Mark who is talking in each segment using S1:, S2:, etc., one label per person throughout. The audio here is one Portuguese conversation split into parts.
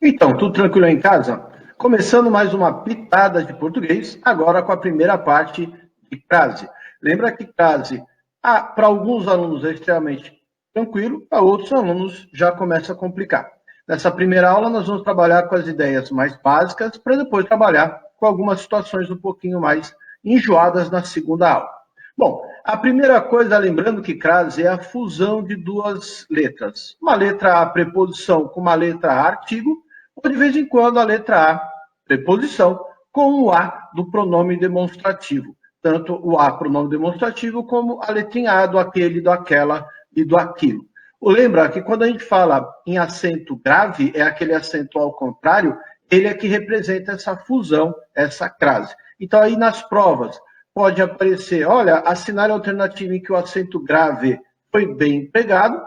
S1: Então, tudo tranquilo em casa? Começando mais uma pitada de português, agora com a primeira parte de crase. Lembra que crase, para alguns alunos é extremamente tranquilo, para outros alunos já começa a complicar. Nessa primeira aula, nós vamos trabalhar com as ideias mais básicas, para depois trabalhar com algumas situações um pouquinho mais enjoadas na segunda aula. Bom, a primeira coisa, lembrando que crase é a fusão de duas letras. Uma letra A, preposição, com uma letra A, artigo, ou de vez em quando a letra A, preposição, com o A do pronome demonstrativo. Tanto o A, pronome demonstrativo, como a letrinha A do aquele, do aquela e do aquilo. Lembra que quando a gente fala em acento grave, é aquele acento ao contrário, ele é que representa essa fusão, essa crase. Então, aí nas provas, pode aparecer, olha, assinale a alternativa em que o acento grave foi bem empregado,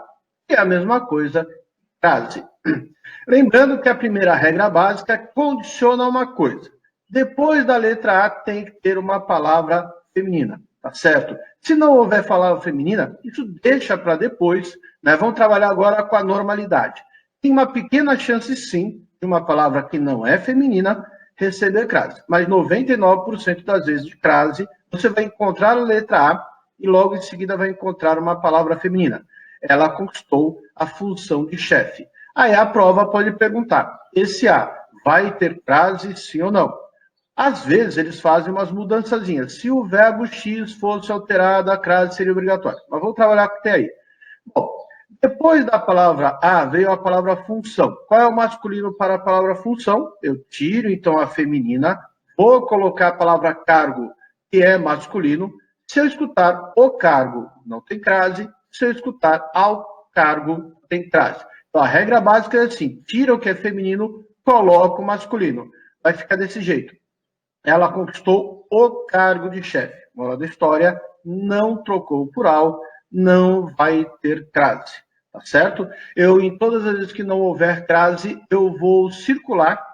S1: e é a mesma coisa, crase. Lembrando que a primeira regra básica condiciona uma coisa. Depois da letra A tem que ter uma palavra feminina, tá certo? Se não houver palavra feminina, isso deixa para depois, né? Vamos trabalhar agora com a normalidade. Tem uma pequena chance, sim, de uma palavra que não é feminina receber crase, mas 99% das vezes de crase, você vai encontrar a letra A e logo em seguida vai encontrar uma palavra feminina. Ela conquistou a função de chefe. Aí a prova pode perguntar, esse A vai ter crase, sim ou não? Às vezes eles fazem umas mudançazinhas. Se o verbo X fosse alterado, a crase seria obrigatória. Mas vamos trabalhar até aí. Bom, depois da palavra A veio a palavra função. Qual é o masculino para a palavra função? Eu tiro então a feminina, vou colocar a palavra cargo, que é masculino. Se eu escutar o cargo, não tem crase. Se eu escutar ao cargo, tem crase. Então, a regra básica é assim, tira o que é feminino, coloca o masculino. Vai ficar desse jeito. Ela conquistou o cargo de chefe. Moral da história, não trocou o plural, não vai ter crase. Tá certo? Em todas as vezes que não houver crase, eu vou circular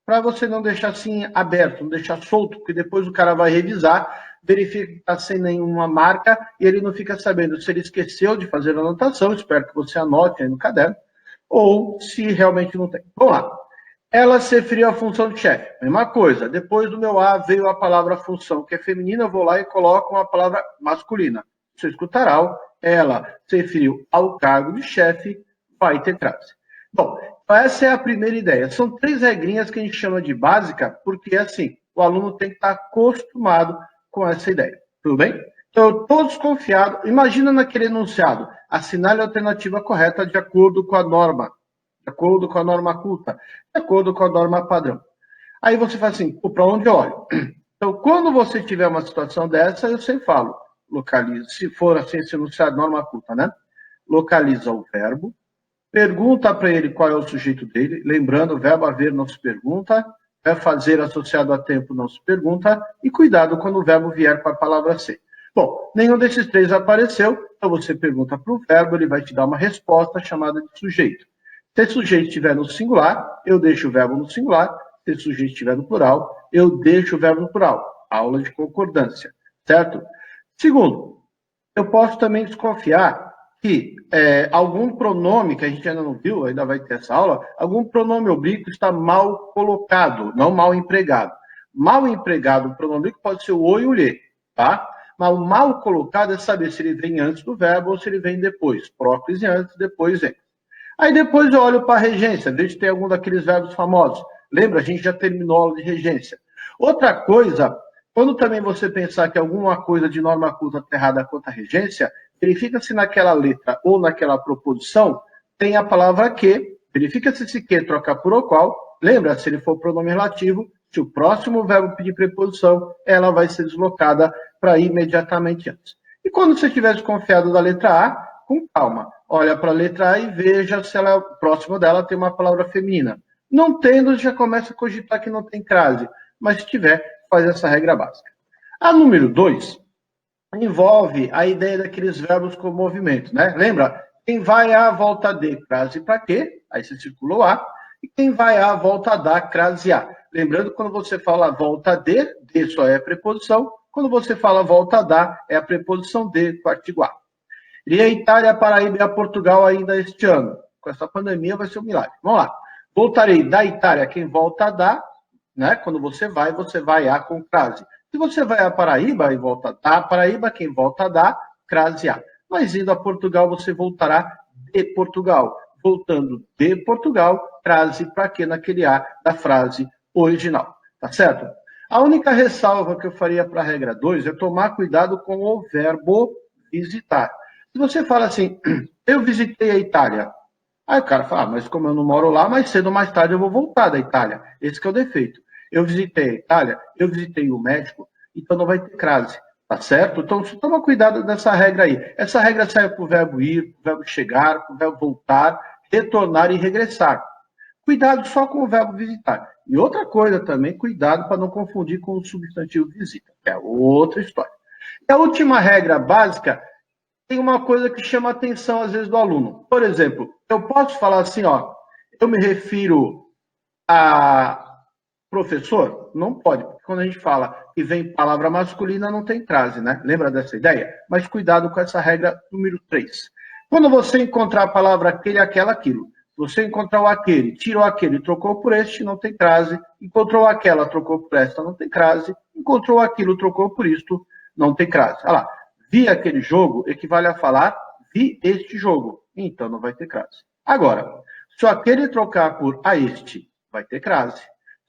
S1: para você não deixar assim aberto, não deixar solto, porque depois o cara vai revisar, verifica que está sem nenhuma marca e ele não fica sabendo se ele esqueceu de fazer a anotação, espero que você anote aí no caderno, ou se realmente não tem. Vamos lá. Ela se referiu à função de chefe. Mesma coisa. Depois do meu A veio a palavra função, que é feminina, eu vou lá e coloco uma palavra masculina. Você escutará, ela se referiu ao cargo de chefe, vai ter crase. Bom, essa é a primeira ideia. São 3 regrinhas que a gente chama de básica, porque assim, o aluno tem que estar acostumado com essa ideia. Tudo bem? Então, eu estou desconfiado. Imagina naquele enunciado, assinale a alternativa correta de acordo com a norma. De acordo com a norma culta, de acordo com a norma padrão. Aí você fala assim, para onde eu olho? Então, quando você tiver uma situação dessa, eu sempre falo, localiza, se for assim, se enunciado norma culta, né? Localiza o verbo, pergunta para ele qual é o sujeito dele, lembrando, o verbo haver não se pergunta, verbo fazer associado a tempo não se pergunta, e cuidado quando o verbo vier com a palavra ser. Bom, nenhum desses 3 apareceu, então você pergunta para o verbo, ele vai te dar uma resposta chamada de sujeito. Se o sujeito estiver no singular, eu deixo o verbo no singular. Se o sujeito estiver no plural, eu deixo o verbo no plural. Aula de concordância, certo? Segundo, eu posso também desconfiar que algum pronome, que a gente ainda não viu, ainda vai ter essa aula, algum pronome oblíquo está mal colocado, não mal empregado. Mal empregado, o pronome oblíquo pode ser o o e o lhe, tá? Mas o mal colocado é saber se ele vem antes do verbo ou se ele vem depois. Próclise antes, depois vem. Aí depois eu olho para a regência, vejo se tem algum daqueles verbos famosos. Lembra? A gente já terminou a aula de regência. Outra coisa, quando também você pensar que alguma coisa de norma culta está errada quanto à regência, verifica se naquela letra ou naquela proposição tem a palavra que, verifica se esse que trocar por o qual, lembra, se ele for pronome relativo, se o próximo verbo pedir preposição, ela vai ser deslocada para imediatamente antes. E quando você estiver desconfiado da letra A, com calma, olha para a letra A e veja se ela, próximo dela tem uma palavra feminina. Não tendo, já começa a cogitar que não tem crase, mas se tiver, faz essa regra básica. A número 2 envolve a ideia daqueles verbos com movimento, né? Lembra? Quem vai à volta de, crase para quê? Aí você circulou A. E quem vai à volta da, crase A. Lembrando, quando você fala volta de só é a preposição. Quando você fala volta da, é a preposição de com o artigo A. Iria a Itália, Paraíba e a Portugal ainda este ano. Com essa pandemia vai ser um milagre. Vamos lá. Voltarei da Itália, quem volta da, né? Quando você vai a com crase. Se você vai a Paraíba e volta da Paraíba, quem volta da, crase a. Mas indo a Portugal, você voltará de Portugal. Voltando de Portugal, crase para quê naquele a da frase original. Tá certo? A única ressalva que eu faria para a regra 2 é tomar cuidado com o verbo visitar. Se você fala assim, eu visitei a Itália, aí o cara fala, mas como eu não moro lá, mais cedo ou mais tarde eu vou voltar da Itália. Esse que é o defeito. Eu visitei a Itália, eu visitei o México, então não vai ter crase, tá certo? Então toma cuidado dessa regra aí. Essa regra serve para o verbo ir, para o verbo chegar, para o verbo voltar, retornar e regressar. Cuidado só com o verbo visitar. E outra coisa também, cuidado para não confundir com o substantivo visita, que é outra história. E a última regra básica tem uma coisa que chama a atenção às vezes do aluno. Por exemplo, eu posso falar assim, ó, eu me refiro a professor? Não pode, porque quando a gente fala que vem palavra masculina, não tem crase, né? Lembra dessa ideia? Mas cuidado com essa regra número 3. Quando você encontrar a palavra aquele, aquela, aquilo, você encontrar o aquele, tirou aquele, trocou por este, não tem crase. Encontrou aquela, trocou por esta, não tem crase. Encontrou aquilo, trocou por isto, não tem crase. Olha lá, vi aquele jogo equivale a falar vi este jogo. Então não vai ter crase. Agora, se o aquele trocar por a este, vai ter crase.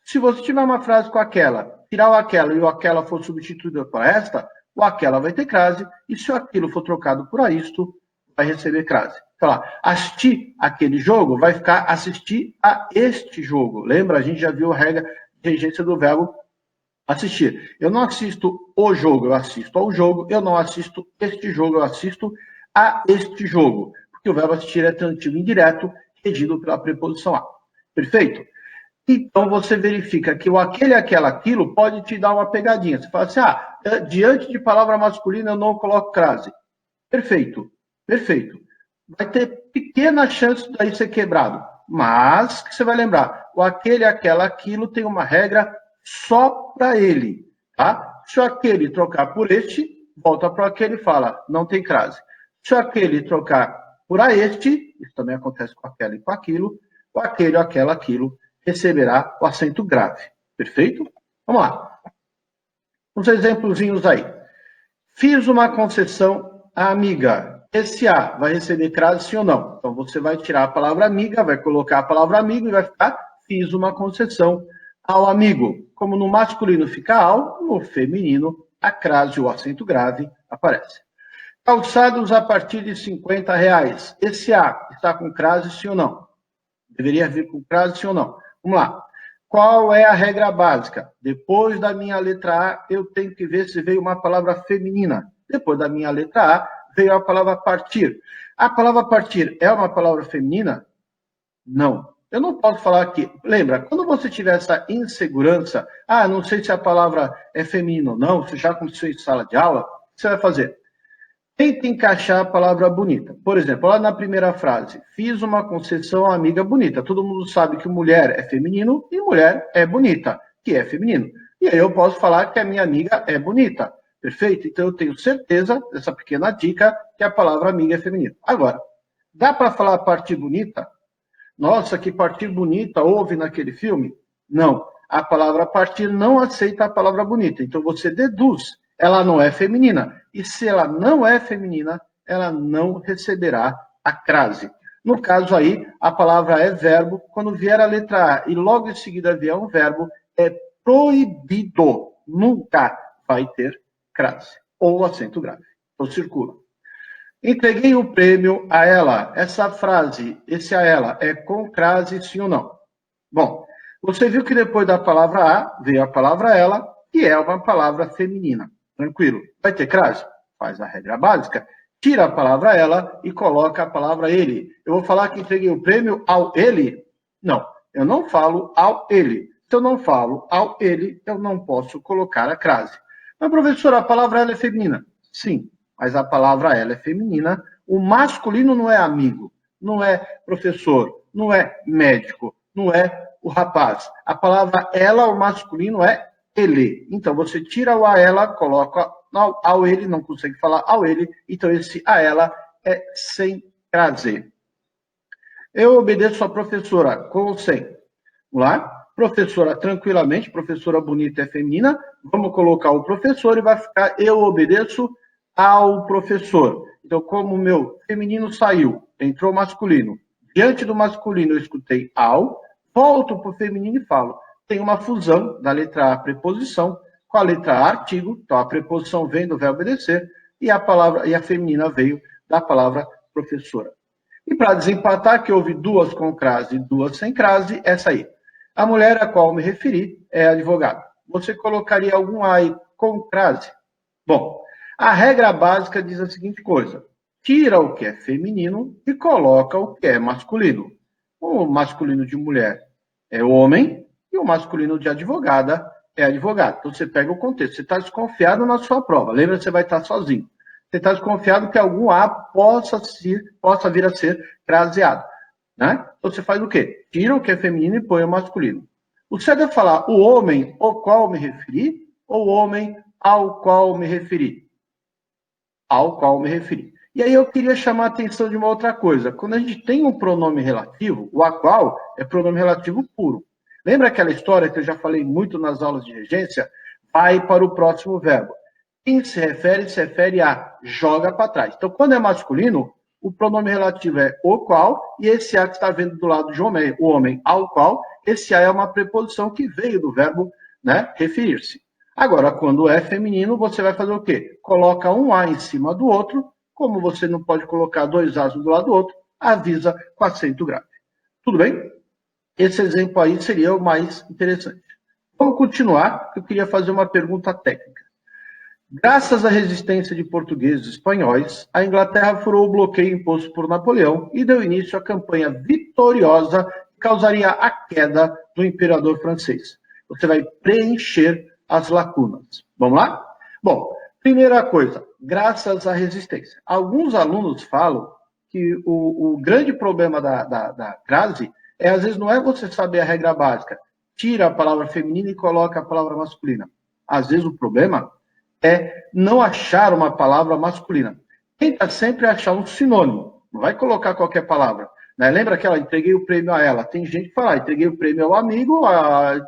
S1: Se você tiver uma frase com aquela, tirar o aquela e o aquela for substituído por esta, o aquela vai ter crase. E se o aquilo for trocado por a isto, vai receber crase. Então, lá, assistir aquele jogo vai ficar assistir a este jogo. Lembra? A gente já viu a regra de regência do verbo assistir. Eu não assisto o jogo, eu assisto ao jogo. Eu não assisto este jogo, eu assisto a este jogo. Porque o verbo assistir é transitivo indireto, regido pela preposição a. Perfeito? Então você verifica que o aquele, aquela, aquilo pode te dar uma pegadinha. Você fala assim, diante de palavra masculina eu não coloco crase. Perfeito, perfeito. Vai ter pequena chance daí ser quebrado. Mas, que você vai lembrar, o aquele, aquela, aquilo tem uma regra só para ele, tá? Se o aquele trocar por este, volta para o aquele e fala, não tem crase. Se o aquele trocar por a este, isso também acontece com aquela e com aquilo, o aquele, aquela, aquilo, receberá o acento grave. Perfeito? Vamos lá. Uns exemplozinhos aí. Fiz uma concessão à amiga. Esse A vai receber crase sim ou não? Então você vai tirar a palavra amiga, vai colocar a palavra amigo e vai ficar fiz uma concessão ao amigo. Como no masculino fica ao, no feminino a crase ou acento grave aparece. Calçados a partir de R$50. Esse A está com crase sim ou não? Deveria vir com crase sim ou não? Vamos lá. Qual é a regra básica? Depois da minha letra A, eu tenho que ver se veio uma palavra feminina. Depois da minha letra A, veio a palavra partir. A palavra partir é uma palavra feminina? Não. Eu não posso falar aqui. Lembra, quando você tiver essa insegurança, não sei se a palavra é feminina ou não, se já aconteceu em sala de aula, o que você vai fazer? Tenta encaixar a palavra bonita. Por exemplo, lá na primeira frase, fiz uma concessão à amiga bonita. Todo mundo sabe que mulher é feminino e mulher é bonita, que é feminino. E aí eu posso falar que a minha amiga é bonita. Perfeito? Então eu tenho certeza, dessa pequena dica, que a palavra amiga é feminina. Agora, dá para falar partir bonita? Nossa, que partir bonita houve naquele filme? Não. A palavra partir não aceita a palavra bonita. Então você deduz. Ela não é feminina. E se ela não é feminina, ela não receberá a crase. No caso aí, a palavra é verbo. Quando vier a letra A e logo em seguida vier um verbo, é proibido. Nunca vai ter crase. Ou acento grave. Então circula. Entreguei o prêmio a ela. Essa frase, esse a ela, é com crase sim ou não? Bom, você viu que depois da palavra a, veio a palavra ela, que é uma palavra feminina. Tranquilo. Vai ter crase? Faz a regra básica. Tira a palavra ela e coloca a palavra ele. Eu vou falar que entreguei o prêmio ao ele? Não, eu não falo ao ele. Se eu não falo ao ele, eu não posso colocar a crase. Mas, professor, a palavra ela é feminina? Sim, mas a palavra ela é feminina. O masculino não é amigo, não é professor, não é médico, não é o rapaz. A palavra ela, o masculino, é ele. Então, você tira o a ela, coloca ao ele, não consegue falar ao ele, então esse a ela é sem crase. Eu obedeço a professora, com ou sem? Vamos lá? Professora, tranquilamente, professora bonita é feminina, vamos colocar o professor e vai ficar eu obedeço ao professor. Então, como o meu feminino saiu, entrou masculino, diante do masculino eu escutei ao, volto para o feminino e falo. Tem uma fusão da letra A, preposição, com a letra A, artigo, então a preposição vem do verbo obedecer, e a palavra, e a feminina veio da palavra professora. E para desempatar, que houve duas com crase e duas sem crase, essa aí. A mulher a qual me referi é advogada. Você colocaria algum aí com crase? Bom, a regra básica diz a seguinte coisa: tira o que é feminino e coloca o que é masculino. O masculino de mulher é homem e o masculino de advogada é advogado. Então você pega o contexto. Você está desconfiado na sua prova. Lembra que você vai estar sozinho. Você está desconfiado que algum A possa vir a ser craseado. Né? Então você faz o quê? Tira o que é feminino e põe o masculino. Você deve falar o homem ao qual me referi ou o homem ao qual me referi? Ao qual me referi. E aí eu queria chamar a atenção de uma outra coisa. Quando a gente tem um pronome relativo, o a qual é pronome relativo puro. Lembra aquela história que eu já falei muito nas aulas de regência? Vai para o próximo verbo. Quem se refere a joga para trás. Então, quando é masculino, o pronome relativo é o qual, e esse a que está vendo do lado de homem, o homem ao qual, esse a é uma preposição que veio do verbo, né, referir-se. Agora, quando é feminino, você vai fazer o quê? Coloca um a em cima do outro, como você não pode colocar dois as um do lado do outro, avisa com acento grave. Tudo bem? Esse exemplo aí seria o mais interessante. Vamos continuar, eu queria fazer uma pergunta técnica. Graças à resistência de portugueses e espanhóis, a Inglaterra furou o bloqueio imposto por Napoleão e deu início à campanha vitoriosa que causaria a queda do imperador francês. Você vai preencher as lacunas. Vamos lá? Bom, primeira coisa, graças à resistência. Alguns alunos falam que o grande problema da crase é, às vezes, não é você saber a regra básica, tira a palavra feminina e coloca a palavra masculina. Às vezes o problema é não achar uma palavra masculina. Tenta sempre achar um sinônimo. Não vai colocar qualquer palavra. Né? Lembra aquela, entreguei o prêmio a ela? Tem gente que fala, entreguei o prêmio ao amigo.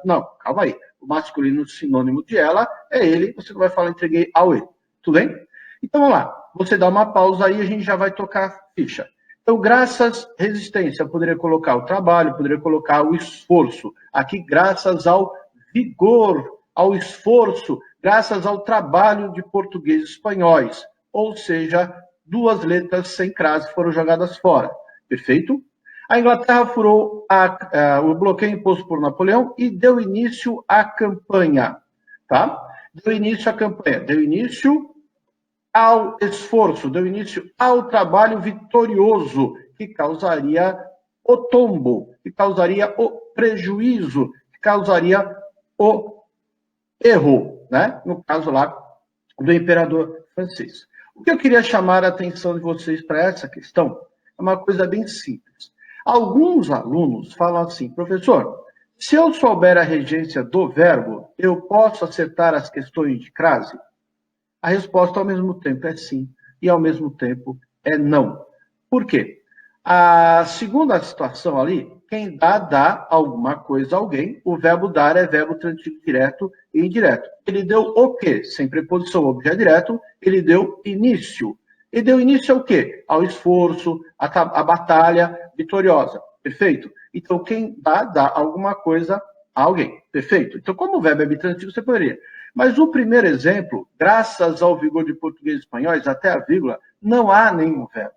S1: Não, calma aí. O masculino sinônimo de ela é ele. Você não vai falar, entreguei ao ele. Tudo bem? Então, vamos lá. Você dá uma pausa aí e a gente já vai tocar a ficha. Então, graças à resistência, eu poderia colocar o trabalho, poderia colocar o esforço. Aqui, graças ao vigor, ao esforço, graças ao trabalho de portugueses espanhóis. Ou seja, duas letras sem crase foram jogadas fora. Perfeito? A Inglaterra furou o bloqueio imposto por Napoleão e deu início à campanha. Tá? Deu início à campanha, deu início ao esforço, deu início ao trabalho vitorioso, que causaria o tombo, que causaria o prejuízo, que causaria o erro, né? No caso lá do imperador francês. O que eu queria chamar a atenção de vocês para essa questão é uma coisa bem simples. Alguns alunos falam assim, professor, se eu souber a regência do verbo, eu posso acertar as questões de crase? A resposta ao mesmo tempo é sim e ao mesmo tempo é não. Por quê? A segunda situação ali, quem dá alguma coisa a alguém, o verbo dar é verbo transitivo direto e indireto. Ele deu o quê? Sem preposição, objeto direto, ele deu início. E deu início ao quê? Ao esforço, à batalha vitoriosa. Perfeito? Então, quem dá alguma coisa a alguém. Perfeito? Então, como o verbo é bitransitivo, você poderia. Mas o primeiro exemplo, graças ao vigor de português e espanhóis, até a vírgula, não há nenhum verbo.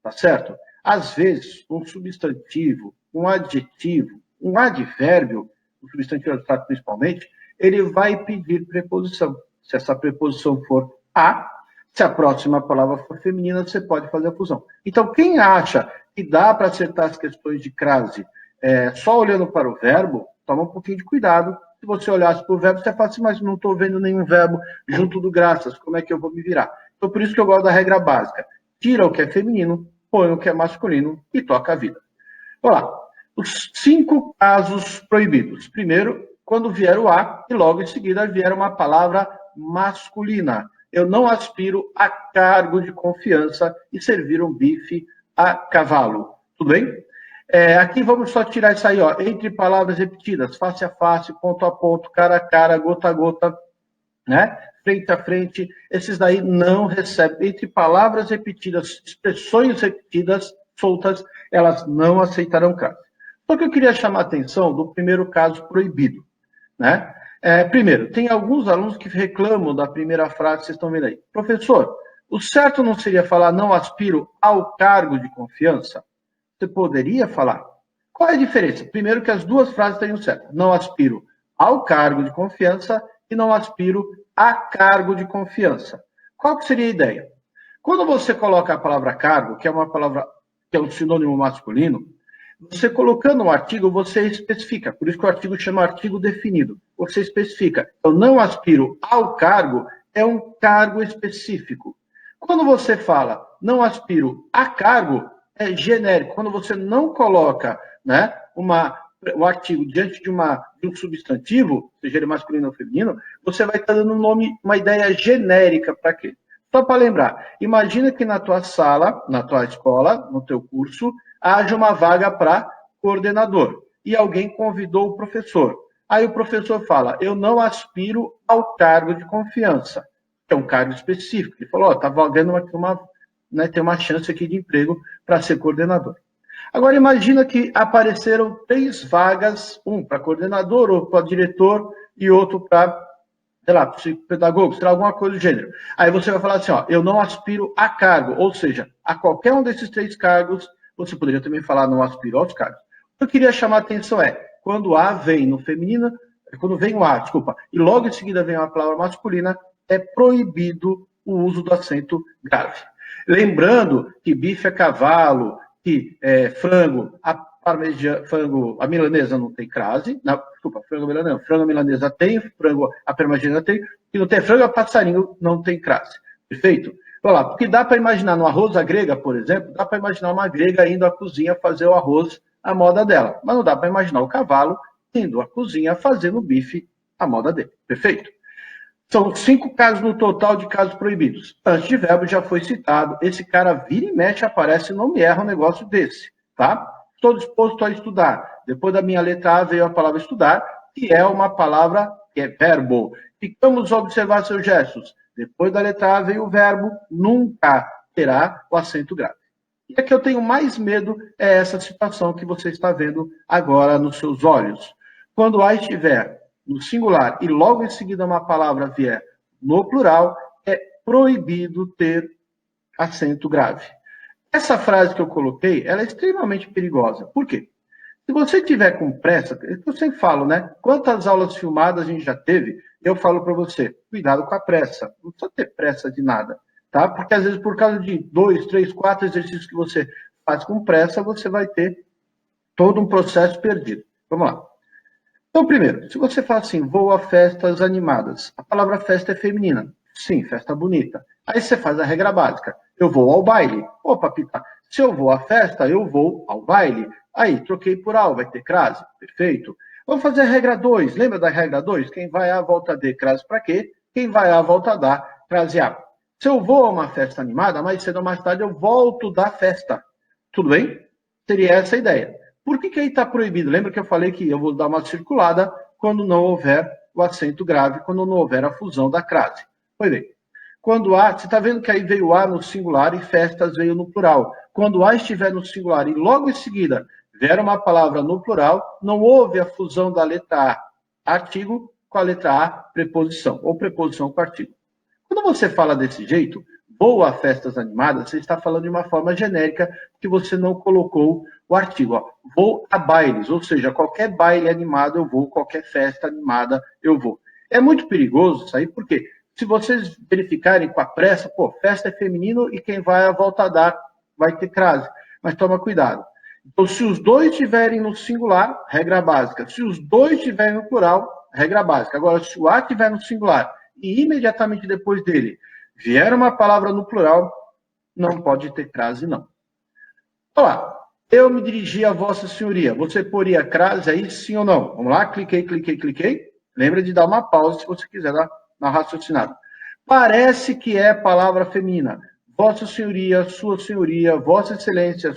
S1: Tá certo? Às vezes, um substantivo, um adjetivo, um advérbio, o substantivo abstrato principalmente, ele vai pedir preposição. Se essa preposição for a, se a próxima palavra for feminina, você pode fazer a fusão. Então, quem acha que dá para acertar as questões de crase só olhando para o verbo, toma um pouquinho de cuidado. Se você olhasse para o verbo, você fala assim, mas não estou vendo nenhum verbo junto do graças, como é que eu vou me virar? Então, por isso que eu gosto da regra básica. Tira o que é feminino, põe o que é masculino e toca a vida. Olá, os 5 casos proibidos. Primeiro, quando vier o a e logo em seguida vier uma palavra masculina. Eu não aspiro a cargo de confiança e servir um bife a cavalo. Tudo bem? Aqui vamos só tirar isso aí, ó, entre palavras repetidas, face a face, ponto a ponto, cara a cara, gota a gota, né? Frente a frente, esses daí não recebem. Entre palavras repetidas, expressões repetidas, soltas, elas não aceitarão crase. Só que eu queria chamar a atenção do primeiro caso proibido, né? Primeiro, tem alguns alunos que reclamam da primeira frase que vocês estão vendo aí. Professor, o certo não seria falar não aspiro ao cargo de confiança? Você poderia falar? Qual é a diferença? Primeiro que as duas frases estariam certas. Não aspiro ao cargo de confiança e não aspiro a cargo de confiança. Qual que seria a ideia? Quando você coloca a palavra cargo, que é uma palavra que é um sinônimo masculino, você colocando um artigo, você especifica. Por isso que o artigo chama artigo definido. Você especifica. Eu não aspiro ao cargo, é um cargo específico. Quando você fala não aspiro a cargo, é genérico. Quando você não coloca, né, o artigo diante de um substantivo, seja ele masculino ou feminino, você vai estar dando um nome, uma ideia genérica para quê? Só para lembrar, imagina que na tua sala, na tua escola, no teu curso, haja uma vaga para coordenador e alguém convidou o professor. Aí o professor fala, eu não aspiro ao cargo de confiança, que é um cargo específico. Ele falou, está valendo tem uma chance aqui de emprego para ser coordenador. Agora imagina que apareceram 3 vagas, um para coordenador, outro para diretor e outro para, sei lá, psicopedagogo, será alguma coisa do gênero. Aí você vai falar assim, ó, eu não aspiro a cargo, ou seja, a qualquer um desses 3 cargos, você poderia também falar não aspiro aos cargos. O que eu queria chamar a atenção quando A vem no feminino, quando vem o A, desculpa, e logo em seguida vem uma palavra masculina, é proibido o uso do acento grave. Lembrando que bife é cavalo, que frango, a milanesa não tem crase, desculpa, frango a milanesa tem, a parmegiana tem, e não tem frango a passarinho não tem crase. Perfeito? Olha lá, porque dá para imaginar no arroz a grega, por exemplo, dá para imaginar uma grega indo à cozinha fazer o arroz à moda dela, mas não dá para imaginar o cavalo indo à cozinha fazendo o bife à moda dele. Perfeito? São 5 casos no total de casos proibidos. Antiverbo já foi citado. Esse cara vira e mexe, aparece, não me erra um negócio desse, tá? Estou disposto a estudar. Depois da minha letra A veio a palavra estudar, que é uma palavra que é verbo. Ficamos a observar seus gestos. Depois da letra A veio o verbo, nunca terá o acento grave. E a que eu tenho mais medo é essa situação que você está vendo agora nos seus olhos. Quando A estiver no singular e logo em seguida uma palavra vier no plural, é proibido ter acento grave. Essa frase que eu coloquei, ela é extremamente perigosa. Por quê? Se você tiver com pressa, eu sempre falo, né? Quantas aulas filmadas a gente já teve? Eu falo para você, cuidado com a pressa. Não precisa ter pressa de nada, tá? Porque às vezes por causa de 2, 3, 4 exercícios que você faz com pressa, você vai ter todo um processo perdido. Vamos lá. Então, primeiro, se você fala assim, vou a festas animadas, a palavra festa é feminina. Sim, festa bonita. Aí você faz a regra básica. Eu vou ao baile. Opa, Pita, se eu vou à festa, eu vou ao baile. Aí, troquei por ao, vai ter crase. Perfeito. Vamos fazer a regra 2. Lembra da regra 2? Quem vai à volta D, crase para quê? Quem vai à volta da, crase A. Se eu vou a uma festa animada, mais cedo ou mais tarde eu volto da festa. Tudo bem? Seria essa a ideia. Por que aí está proibido? Lembra que eu falei que eu vou dar uma circulada quando não houver o acento grave, quando não houver a fusão da crase. Pois bem, quando A, você está vendo que aí veio A no singular e festas veio no plural. Quando A estiver no singular e logo em seguida vier uma palavra no plural, não houve a fusão da letra A, artigo, com a letra A, preposição, ou preposição com artigo. Quando você fala desse jeito, vou a festas animadas, você está falando de uma forma genérica que você não colocou o artigo. Ó. Vou a bailes, ou seja, qualquer baile animado eu vou, qualquer festa animada eu vou. É muito perigoso isso aí, porque se vocês verificarem com a pressa, festa é feminino e quem vai à volta a dar vai ter crase. Mas toma cuidado. Então, se os dois estiverem no singular, regra básica. Se os dois estiverem no plural, regra básica. Agora, se o A estiver no singular e imediatamente depois dele vier uma palavra no plural, não pode ter crase, não. Olá, eu me dirigi a Vossa Senhoria. Você poria crase aí, sim ou não? Vamos lá, cliquei. Lembra de dar uma pausa se você quiser dar uma raciocinada. Parece que é palavra feminina. Vossa Senhoria, Sua Senhoria, Vossa Excelência,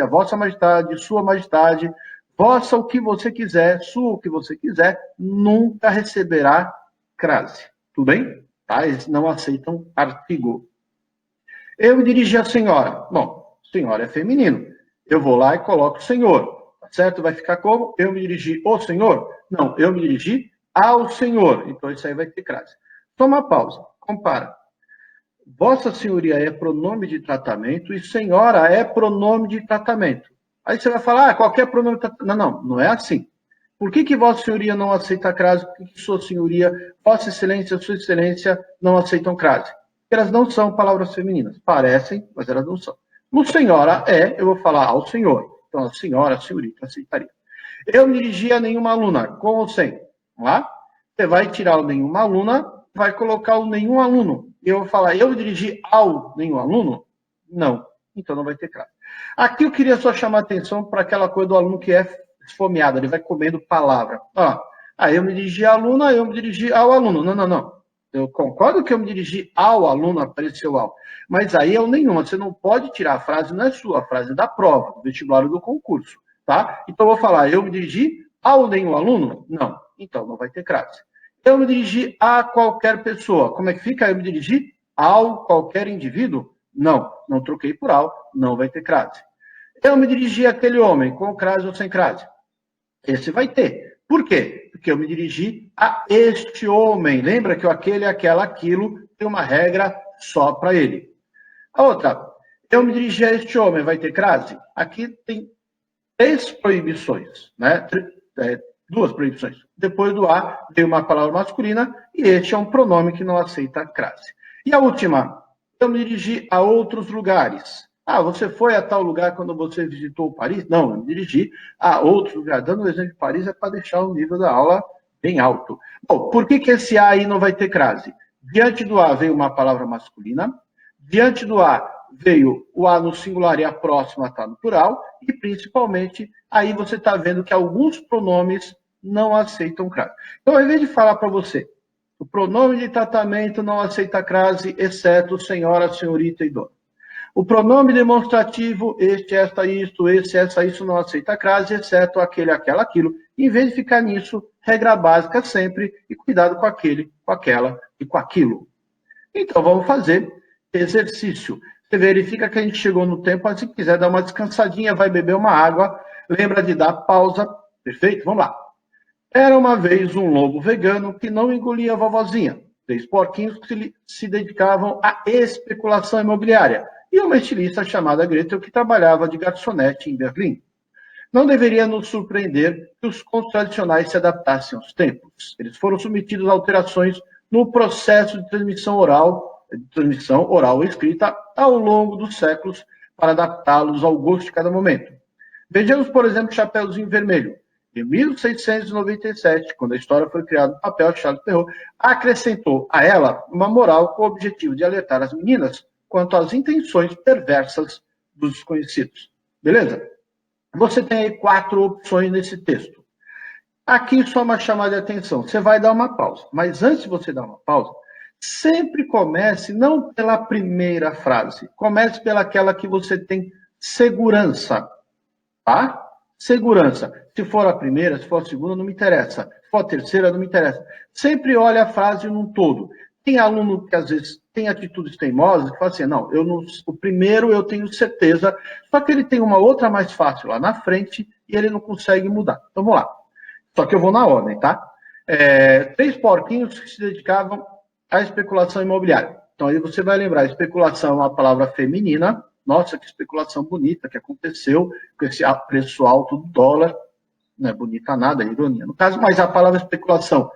S1: Vossa Majestade, Sua Majestade, Vossa o que você quiser, Sua o que você quiser, nunca receberá crase. Tudo bem? Tá? Eles não aceitam artigo. Eu me dirigi à senhora. Bom, senhora é feminino. Eu vou lá e coloco senhor. Tá certo? Vai ficar como? Eu me dirigi ao senhor? Não, eu me dirigi ao senhor. Então isso aí vai ter crase. Toma uma pausa. Compara. Vossa Senhoria é pronome de tratamento e senhora é pronome de tratamento. Aí você vai falar, qualquer pronome de tratamento. Não, não é assim. Por que Vossa Senhoria não aceita crase? Por que Sua Senhoria, Vossa Excelência, Sua Excelência não aceitam crase? Porque elas não são palavras femininas. Parecem, mas elas não são. No senhora eu vou falar ao senhor. Então, a senhora, a senhorita aceitaria. Eu me dirigi a nenhuma aluna, com ou sem. Vamos lá? Você vai tirar o nenhuma aluna, vai colocar o nenhum aluno. E eu vou falar, eu me dirigi ao nenhum aluno? Não. Então não vai ter crase. Aqui eu queria só chamar a atenção para aquela coisa do aluno que é esfomeado, ele vai comendo palavra. Eu me dirigi à aluna, eu me dirigi ao aluno. Não. Eu concordo que eu me dirigi ao aluno, apareceu ao. Mas aí é o nenhuma. Você não pode tirar a frase, não é sua, a frase é da prova, do vestibular do concurso. Tá? Então eu vou falar, eu me dirigi ao nenhum aluno? Não. Então não vai ter crase. Eu me dirigi a qualquer pessoa. Como é que fica? Eu me dirigi ao qualquer indivíduo? Não. Não troquei por ao, não vai ter crase. Eu me dirigi àquele homem, com crase ou sem crase? Esse vai ter. Por quê? Porque eu me dirigi a este homem. Lembra que o aquele, aquela, aquilo tem uma regra só para ele. A outra, eu me dirigi a este homem, vai ter crase? Aqui tem 3 proibições, né? 2 proibições. Depois do a, veio uma palavra masculina e este é um pronome que não aceita crase. E a última, eu me dirigi a outros lugares. Você foi a tal lugar quando você visitou Paris? Não, eu me dirigi a outros lugares. Dando o exemplo de Paris é para deixar o nível da aula bem alto. Bom, por que esse a aí não vai ter crase? Diante do a veio uma palavra masculina, diante do a veio o a no singular e a próxima está no plural, e principalmente aí você está vendo que alguns pronomes não aceitam crase. Então, ao invés de falar para você, o pronome de tratamento não aceita crase, exceto senhora, senhorita e dona. O pronome demonstrativo, este, esta, isto, esse, essa, isso, não aceita crase, exceto aquele, aquela, aquilo. Em vez de ficar nisso, regra básica sempre, e cuidado com aquele, com aquela e com aquilo. Então, vamos fazer exercício. Você verifica que a gente chegou no tempo, mas se quiser dar uma descansadinha, vai beber uma água, lembra de dar pausa. Perfeito? Vamos lá. Era uma vez um lobo vegano que não engolia a vovozinha. 3 porquinhos que se dedicavam à especulação imobiliária. E uma estilista chamada Gretel que trabalhava de garçonete em Berlim. Não deveria nos surpreender que os contos tradicionais se adaptassem aos tempos. Eles foram submetidos a alterações no processo de transmissão oral ou escrita ao longo dos séculos para adaptá-los ao gosto de cada momento. Vejamos, por exemplo, Chapeuzinho Vermelho. Em 1697, quando a história foi criada no papel, Charles Perrault acrescentou a ela uma moral com o objetivo de alertar as meninas quanto às intenções perversas dos desconhecidos. Beleza? Você tem aí 4 opções nesse texto. Aqui só uma chamada de atenção. Você vai dar uma pausa. Mas antes de você dar uma pausa, sempre comece não pela primeira frase. Comece pelaquela que você tem segurança. Tá? Segurança. Se for a primeira, se for a segunda, não me interessa. Se for a terceira, não me interessa. Sempre olhe a frase num todo. Tem aluno que às vezes tem atitudes teimosas que fala assim, não, o primeiro eu tenho certeza, só que ele tem uma outra mais fácil lá na frente e ele não consegue mudar. Então vamos lá. Só que eu vou na ordem, tá? 3 porquinhos que se dedicavam à especulação imobiliária. Então aí você vai lembrar, especulação é uma palavra feminina. Nossa, que especulação bonita que aconteceu com esse preço alto do dólar. Não é bonita nada, é ironia. No caso, mas a palavra especulação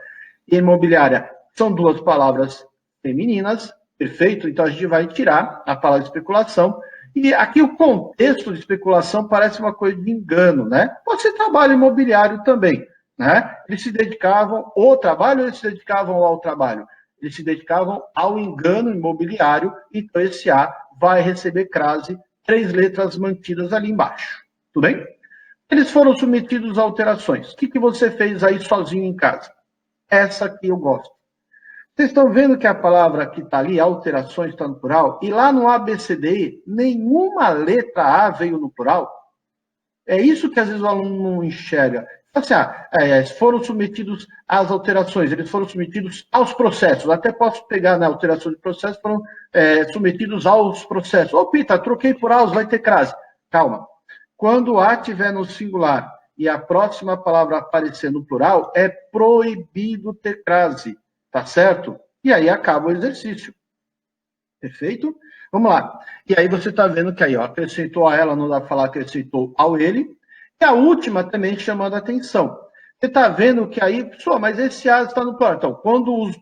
S1: e imobiliária são 2 palavras femininas, perfeito? Então a gente vai tirar a palavra especulação. E aqui o contexto de especulação parece uma coisa de engano, né? Pode ser trabalho imobiliário também, né? Eles se dedicavam ao trabalho ou eles se dedicavam ao trabalho? Eles se dedicavam ao engano imobiliário, então esse A vai receber crase, 3 letras mantidas ali embaixo. Tudo bem? Eles foram submetidos a alterações. O que você fez aí sozinho em casa? Essa aqui eu gosto. Vocês estão vendo que a palavra que está ali, alterações, está no plural? E lá no ABCDE, nenhuma letra A veio no plural? É isso que às vezes o aluno não enxerga. Assim, foram submetidos às alterações, eles foram submetidos aos processos. Até posso pegar na alteração de processo, foram submetidos aos processos. Ô, Pita, troquei por aos, vai ter crase. Calma. Quando A estiver no singular e a próxima palavra aparecer no plural, é proibido ter crase. Tá certo? E aí acaba o exercício. Perfeito? Vamos lá. E aí você está vendo que aí, ó, acrescentou a ela, não dá para falar acrescentou ao ele. E a última também chamando a atenção. Você está vendo que aí, pessoal, mas esse A está no plural. Então,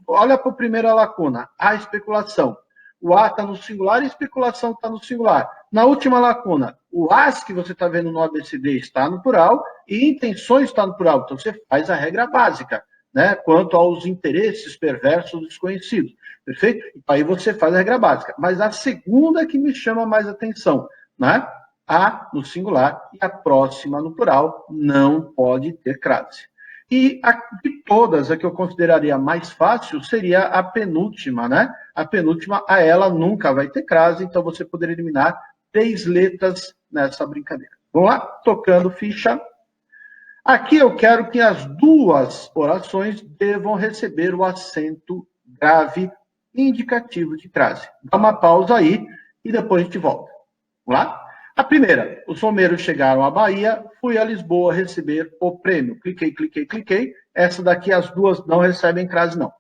S1: olha para a primeira lacuna, a especulação. O A está no singular e a especulação está no singular. Na última lacuna, o as que você está vendo no ABCD está no plural e intenções está no plural. Então, você faz a regra básica, né, quanto aos interesses perversos desconhecidos. Perfeito? Aí você faz a regra básica. Mas a segunda que me chama mais atenção, né? A no singular e a próxima no plural não pode ter crase. E de todas, a que eu consideraria mais fácil seria a penúltima, né? A penúltima, a ela nunca vai ter crase, então você poderia eliminar 3 letras nessa brincadeira. Vamos lá? Tocando ficha. Aqui eu quero que as duas orações devam receber o acento grave indicativo de crase. Dá uma pausa aí e depois a gente volta. Vamos lá? A primeira, os romeiros chegaram à Bahia, fui a Lisboa receber o prêmio. Cliquei, cliquei, cliquei. Essa daqui, as duas não recebem crase, não.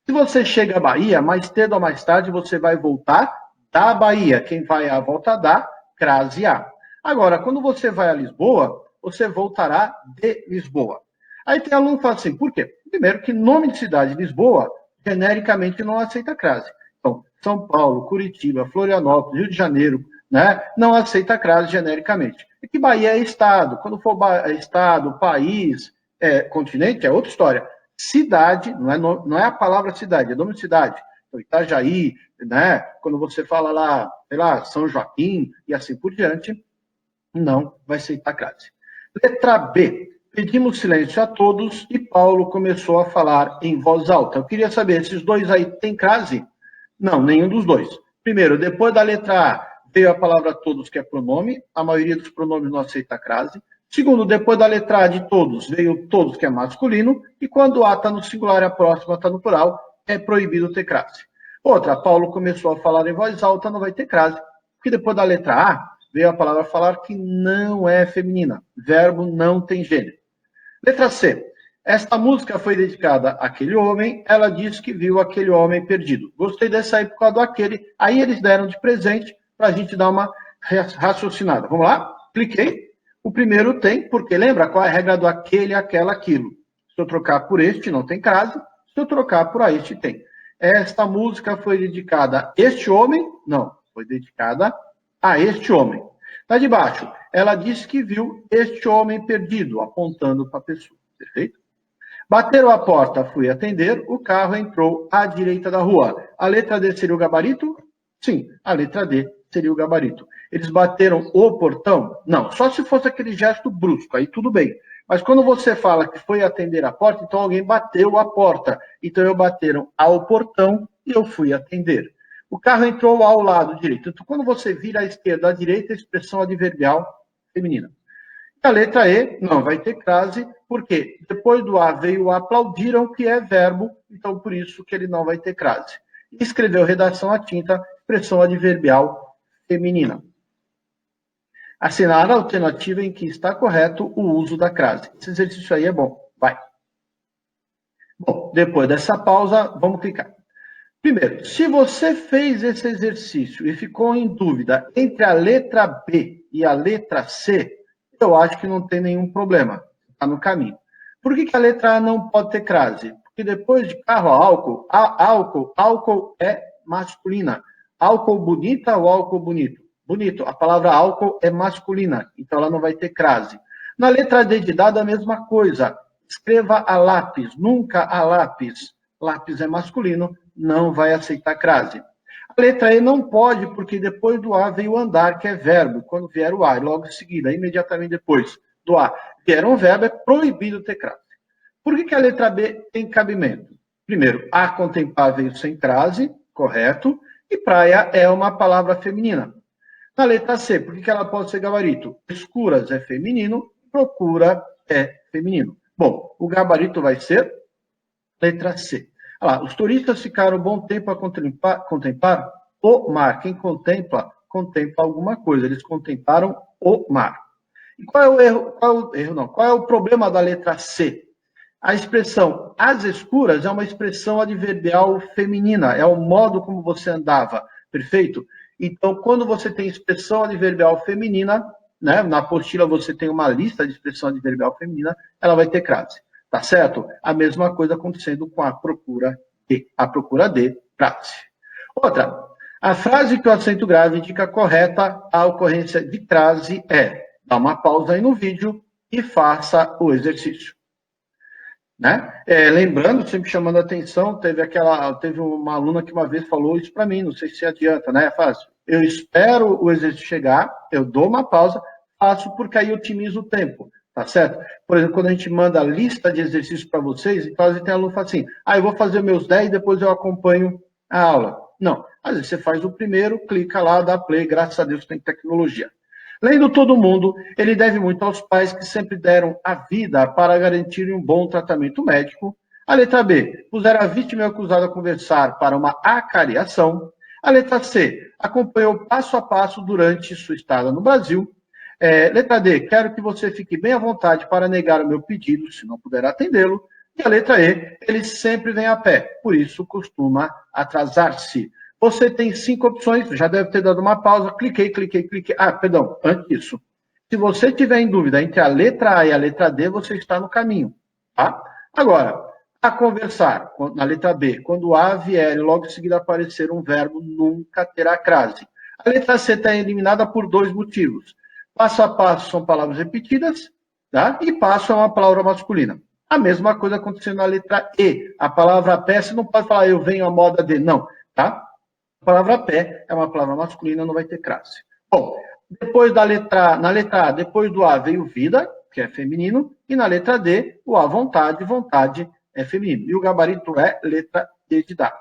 S1: Se você chega à Bahia, mais cedo ou mais tarde, você vai voltar da Bahia. Quem vai à volta da, crase A. Agora, quando você vai a Lisboa, você voltará de Lisboa. Aí tem aluno que fala assim, por quê? Primeiro que nome de cidade, Lisboa, genericamente não aceita crase. Então, São Paulo, Curitiba, Florianópolis, Rio de Janeiro, né, não aceita crase genericamente. E que Bahia é estado. Quando for estado, país, continente, é outra história. Cidade, não é a palavra cidade, é nome de cidade. Então, Itajaí, né, quando você fala lá, sei lá, São Joaquim e assim por diante, não vai aceitar crase. Letra B. Pedimos silêncio a todos e Paulo começou a falar em voz alta. Eu queria saber, esses dois aí têm crase? Não, nenhum dos dois. Primeiro, depois da letra A, veio a palavra todos, que é pronome. A maioria dos pronomes não aceita crase. Segundo, depois da letra A de todos, veio todos, que é masculino. E quando A está no singular e a próxima está no plural, é proibido ter crase. Outra, Paulo começou a falar em voz alta, não vai ter crase. Porque depois da letra A, veio a palavra falar que não é feminina. Verbo não tem gênero. Letra C. Esta música foi dedicada àquele homem, ela disse que viu aquele homem perdido. Gostei dessa aí por causa do aquele. Aí eles deram de presente para a gente dar uma raciocinada. Vamos lá? Cliquei. O primeiro tem, porque lembra qual é a regra do aquele, aquela, aquilo. Se eu trocar por este, não tem crase. Se eu trocar por este, tem. Esta música foi dedicada a este homem? Não, foi dedicada a este homem. Está de baixo. Ela disse que viu este homem perdido, apontando para a pessoa. Perfeito? Bateram a porta, fui atender, o carro entrou à direita da rua. A letra D seria o gabarito? Sim, a letra D seria o gabarito. Eles bateram o portão? Não, só se fosse aquele gesto brusco, aí tudo bem. Mas quando você fala que foi atender a porta, então alguém bateu a porta. Então eu bateram ao portão e eu fui atender. O carro entrou ao lado direito. Então quando você vira à esquerda, à direita, a expressão adverbial feminina. A letra E não vai ter crase, porque depois do A veio o aplaudiram, que é verbo, então por isso que ele não vai ter crase. Escreveu redação à tinta, expressão adverbial feminina. Assinar a alternativa em que está correto o uso da crase. Esse exercício aí é bom. Vai. Bom, depois dessa pausa, vamos clicar. Primeiro, se você fez esse exercício e ficou em dúvida entre a letra B e a letra C, eu acho que não tem nenhum problema. Está no caminho. Por que a letra A não pode ter crase? Porque depois de carro a álcool é masculina. Álcool bonita ou álcool bonito? Bonito. A palavra álcool é masculina, então ela não vai ter crase. Na letra D de dado, a mesma coisa. Escreva a lápis, nunca a lápis. Lápis é masculino, não vai aceitar crase. A letra E não pode, porque depois do A veio o andar, que é verbo. Quando vier o A, logo em seguida, imediatamente depois do A, vier um verbo, é proibido ter crase. Por que a letra B tem cabimento? Primeiro, a contemplar veio sem crase, correto, e praia é uma palavra feminina. Na letra C, por que ela pode ser gabarito? Escuras é feminino, procura é feminino. Bom, o gabarito vai ser letra C. Olha lá, os turistas ficaram um bom tempo a contemplar o mar. Quem contempla, contempla alguma coisa. Eles contemplaram o mar. E qual é o erro? Qual é o problema da letra C? A expressão às escuras é uma expressão adverbial feminina, é o modo como você andava, perfeito? Então, quando você tem expressão adverbial feminina, né, na apostila você tem uma lista de expressão adverbial feminina, ela vai ter crase, tá certo? A mesma coisa acontecendo com a procura de crase. Outra, a frase que o acento grave indica correta a ocorrência de crase é, dá uma pausa aí no vídeo e faça o exercício. Né? Lembrando, sempre chamando a atenção, teve uma aluna que uma vez falou isso para mim, não sei se adianta, né? Fácil. Eu espero o exercício chegar, eu dou uma pausa, faço porque aí eu otimizo o tempo, tá certo? Por exemplo, quando a gente manda a lista de exercícios para vocês, então às vezes tem aluno que fala assim, eu vou fazer meus 10 e depois eu acompanho a aula. Não, às vezes você faz o primeiro, clica lá, dá play, graças a Deus tem tecnologia. Lendo todo mundo, ele deve muito aos pais que sempre deram a vida para garantir um bom tratamento médico. A letra B, puseram a vítima e o acusado a conversar para uma acariação. A letra C, acompanhou passo a passo durante sua estada no Brasil. Letra D, quero que você fique bem à vontade para negar o meu pedido, se não puder atendê-lo. E a letra E, ele sempre vem a pé, por isso costuma atrasar-se. Você tem 5 opções, já deve ter dado uma pausa, cliquei. Perdão, antes disso. Se você tiver em dúvida entre a letra A e a letra D, você está no caminho, tá? Agora, a conversar, na letra B, quando o A vier e logo em seguida aparecer um verbo, nunca terá crase. A letra C está eliminada por 2 motivos. Passo a passo são palavras repetidas, tá? E passo é uma palavra masculina. A mesma coisa acontecendo na letra E. A palavra pé, você não pode falar eu venho à moda de, não, tá? A palavra pé é uma palavra masculina, não vai ter crase. Bom, na letra A, depois do A veio vida, que é feminino, e na letra D, o A vontade é feminino. E o gabarito é letra D de dado.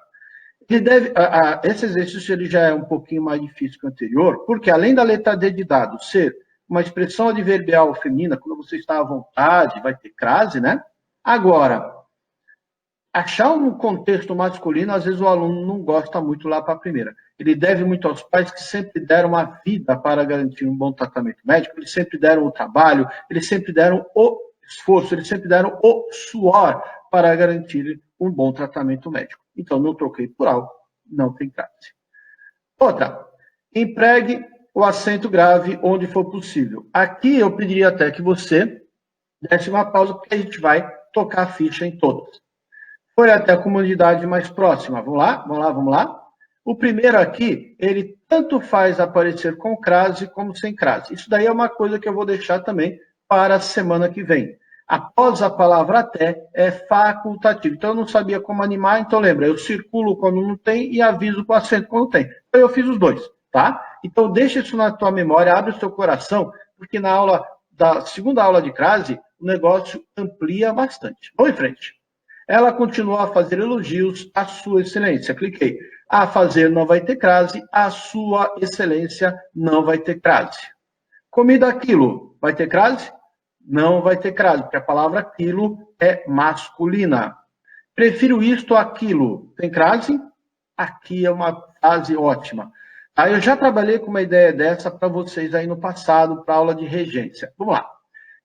S1: Esse exercício ele já é um pouquinho mais difícil que o anterior, porque além da letra D de dado ser uma expressão adverbial feminina, quando você está à vontade, vai ter crase, né? Agora, achar um contexto masculino, às vezes o aluno não gosta muito lá para a primeira. Ele deve muito aos pais que sempre deram a vida para garantir um bom tratamento médico, eles sempre deram o trabalho, eles sempre deram o esforço, eles sempre deram o suor para garantir um bom tratamento médico. Então, não troquei por algo, não tem crase. Outra, empregue o acento grave onde for possível. Aqui eu pediria até que você desse uma pausa, porque a gente vai tocar a ficha em todas. Foi até a comunidade mais próxima. Vamos lá. O primeiro aqui, ele tanto faz aparecer com crase como sem crase. Isso daí é uma coisa que eu vou deixar também para a semana que vem. Após a palavra até, é facultativo. Então, eu não sabia como animar, então lembra, eu circulo quando não tem e aviso com acento quando tem. Então, eu fiz os dois, tá? Então, deixa isso na tua memória, abre o seu coração, porque da segunda aula de crase, o negócio amplia bastante. Vamos em frente. Ela continua a fazer elogios à sua excelência. Cliquei. A fazer não vai ter crase, a sua excelência não vai ter crase. Comida quilo, vai ter crase? Não vai ter crase, porque a palavra quilo é masculina. Prefiro isto àquilo. Tem crase? Aqui é uma frase ótima. Eu já trabalhei com uma ideia dessa para vocês aí no passado, para aula de regência. Vamos lá.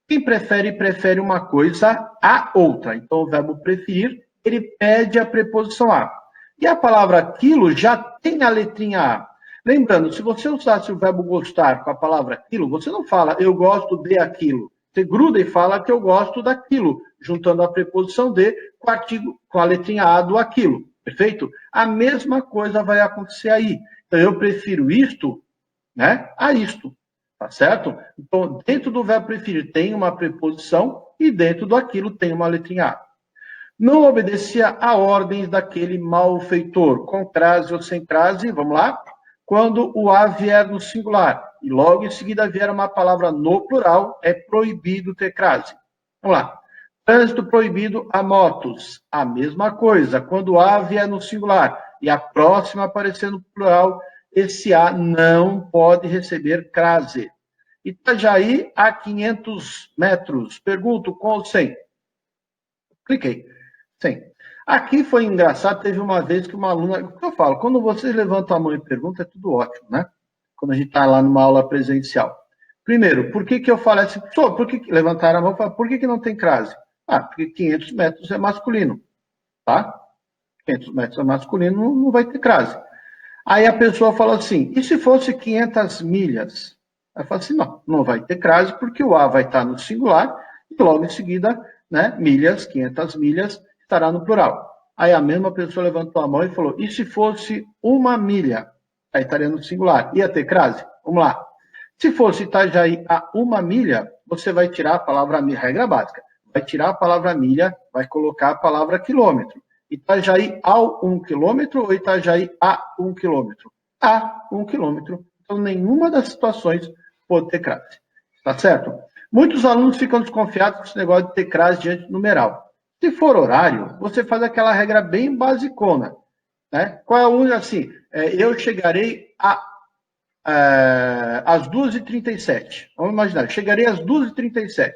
S1: Quem prefere uma coisa a outra. Então, o verbo preferir, ele pede a preposição a. E a palavra aquilo já tem a letrinha a. Lembrando, se você usasse o verbo gostar com a palavra aquilo, você não fala eu gosto de aquilo. Você gruda e fala que eu gosto daquilo, juntando a preposição de com a letrinha a do aquilo. Perfeito? A mesma coisa vai acontecer aí. Então, eu prefiro isto, né, a isto. Tá certo? Então, dentro do verbo preferir tem uma preposição e dentro do aquilo tem uma letrinha A. Não obedecia a ordens daquele malfeitor, com crase ou sem crase, vamos lá? Quando o A vier no singular e logo em seguida vier uma palavra no plural, é proibido ter crase. Vamos lá. Trânsito proibido a motos. A mesma coisa. Quando A vier no singular e a próxima aparecer no plural, esse A não pode receber crase. Itajaí a 500 metros. Pergunto, com ou sem? Cliquei. Sem. Aqui foi engraçado, teve uma vez que uma aluna... O que eu falo? Quando vocês levantam a mão e perguntam, é tudo ótimo, né? Quando a gente está lá numa aula presencial. Primeiro, por que eu falo assim? Por que levantaram a mão e falaram, por que não tem crase? Ah, porque 500 metros é masculino, tá? 500 metros é masculino, não vai ter crase. Aí a pessoa fala assim, e se fosse 500 milhas? Aí fala assim, não vai ter crase, porque o A vai estar no singular, e logo em seguida, né, milhas, 500 milhas, estará no plural. Aí a mesma pessoa levantou a mão e falou, e se fosse 1 milha? Aí estaria no singular, ia ter crase? Vamos lá. Se fosse Itajaí a 1 milha, você vai tirar a palavra milha, regra básica, vai tirar a palavra milha, vai colocar a palavra quilômetro. Itajaí ao 1 quilômetro ou Itajaí a 1 quilômetro? A 1 quilômetro. Então, nenhuma das situações pode ter crase. Tá certo? Muitos alunos ficam desconfiados com esse negócio de ter crase diante do numeral. Se for horário, você faz aquela regra bem basicona. Né? Qual é o único assim? Eu chegarei às 2h37. Vamos imaginar, chegarei às 2h37.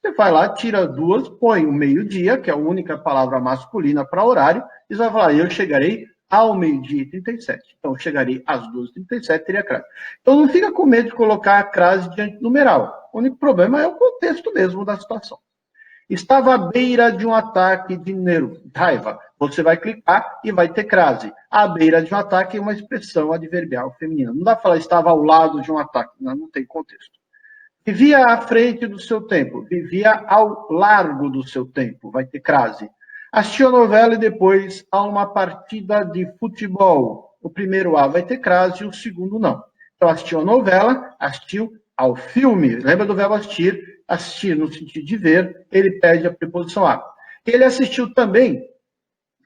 S1: Você vai lá, tira duas, põe o meio-dia, que é a única palavra masculina para horário, e você vai falar, eu chegarei ao meio-dia e 37. Então, eu chegarei às 2h37, teria crase. Então, não fica com medo de colocar a crase diante do numeral. O único problema é o contexto mesmo da situação. Estava à beira de um ataque de raiva. Você vai clicar e vai ter crase. À beira de um ataque é uma expressão adverbial feminina. Não dá para falar estava ao lado de um ataque. Não tem contexto. Vivia à frente do seu tempo. Vivia ao largo do seu tempo. Vai ter crase. Assistiu a novela e depois a uma partida de futebol. O primeiro A vai ter crase e o segundo não. Então, assistiu a novela, assistiu ao filme. Lembra do verbo assistir? Assistir no sentido de ver, ele pede a preposição a. Ele assistiu também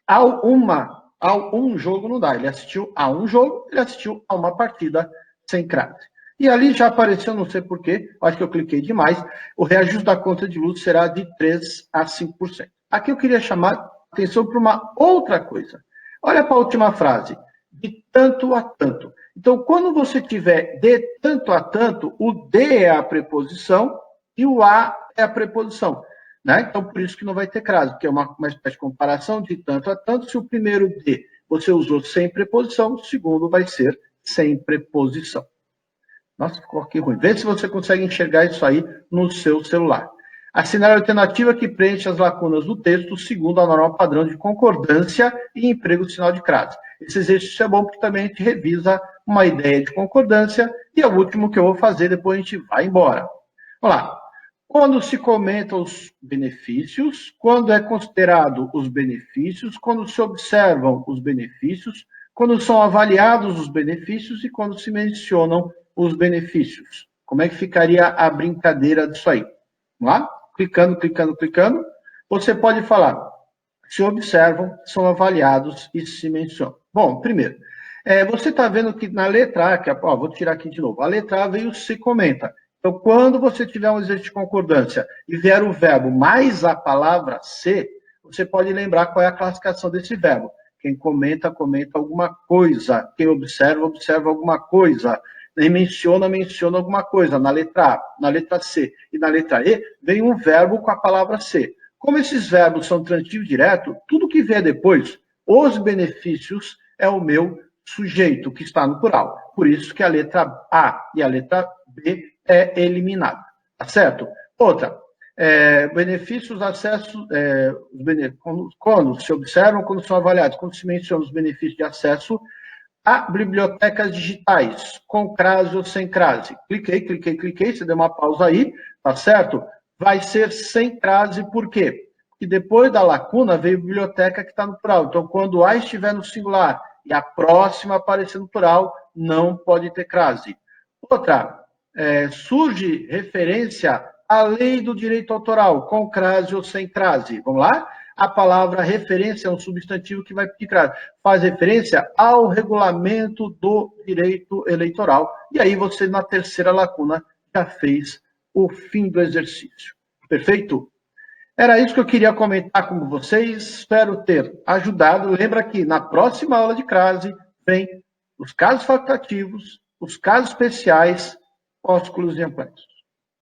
S1: ao um jogo, não dá. Ele assistiu a um jogo, ele assistiu a uma partida sem crase. E ali já apareceu, não sei porquê, acho que eu cliquei demais, o reajuste da conta de luz será de 3% a 5%. Aqui eu queria chamar atenção para uma outra coisa. Olha para a última frase, de tanto a tanto. Então, quando você tiver de tanto a tanto, o de é a preposição e o a é a preposição. Né? Então, por isso que não vai ter crase, porque é uma espécie de comparação de tanto a tanto. Se o primeiro de você usou sem preposição, o segundo vai ser sem preposição. Nossa, ficou aqui ruim. Vê se você consegue enxergar isso aí no seu celular. Assinale a alternativa que preenche as lacunas do texto segundo a norma padrão de concordância e emprego de sinal de crase. Esse exercício é bom porque também a gente revisa uma ideia de concordância e é o último que eu vou fazer, depois a gente vai embora. Vamos lá. Quando se comentam os benefícios, quando é considerado os benefícios, quando se observam os benefícios, quando são avaliados os benefícios e quando se mencionam os benefícios. Como é que ficaria a brincadeira disso aí? Vamos lá? Clicando, clicando, clicando. Você pode falar, se observam, são avaliados e se mencionam. Bom, primeiro, você está vendo que na letra A, vou tirar aqui de novo, a letra A veio se comenta. Então, quando você tiver um exercício de concordância e vier o verbo mais a palavra se, você pode lembrar qual é a classificação desse verbo. Quem comenta, comenta alguma coisa. Quem observa, observa alguma coisa. Quem menciona, menciona alguma coisa. Na letra A, na letra C e na letra E, vem um verbo com a palavra se. Como esses verbos são transitivo direto, tudo que vier depois, os benefícios, é o meu sujeito, que está no plural. Por isso que a letra A e a letra B é eliminada. Tá certo? Outra, benefícios, acesso, quando se observam, quando são avaliados, quando se menciona os benefícios de acesso a bibliotecas digitais, com crase ou sem crase. Cliquei, cliquei, cliquei, você deu uma pausa aí, tá certo? Vai ser sem crase, por quê? Porque depois da lacuna veio biblioteca que está no plural. Então, quando A estiver no singular e a próxima aparecer no plural, não pode ter crase. Outra, surge referência à lei do direito autoral, com crase ou sem crase. Vamos lá? A palavra referência é um substantivo que vai pedir crase. Faz referência ao regulamento do direito eleitoral. E aí você, na terceira lacuna, já fez o fim do exercício. Perfeito? Era isso que eu queria comentar com vocês, espero ter ajudado. Lembra que na próxima aula de crase vem os casos facultativos, os casos especiais, ósculos e amplexos.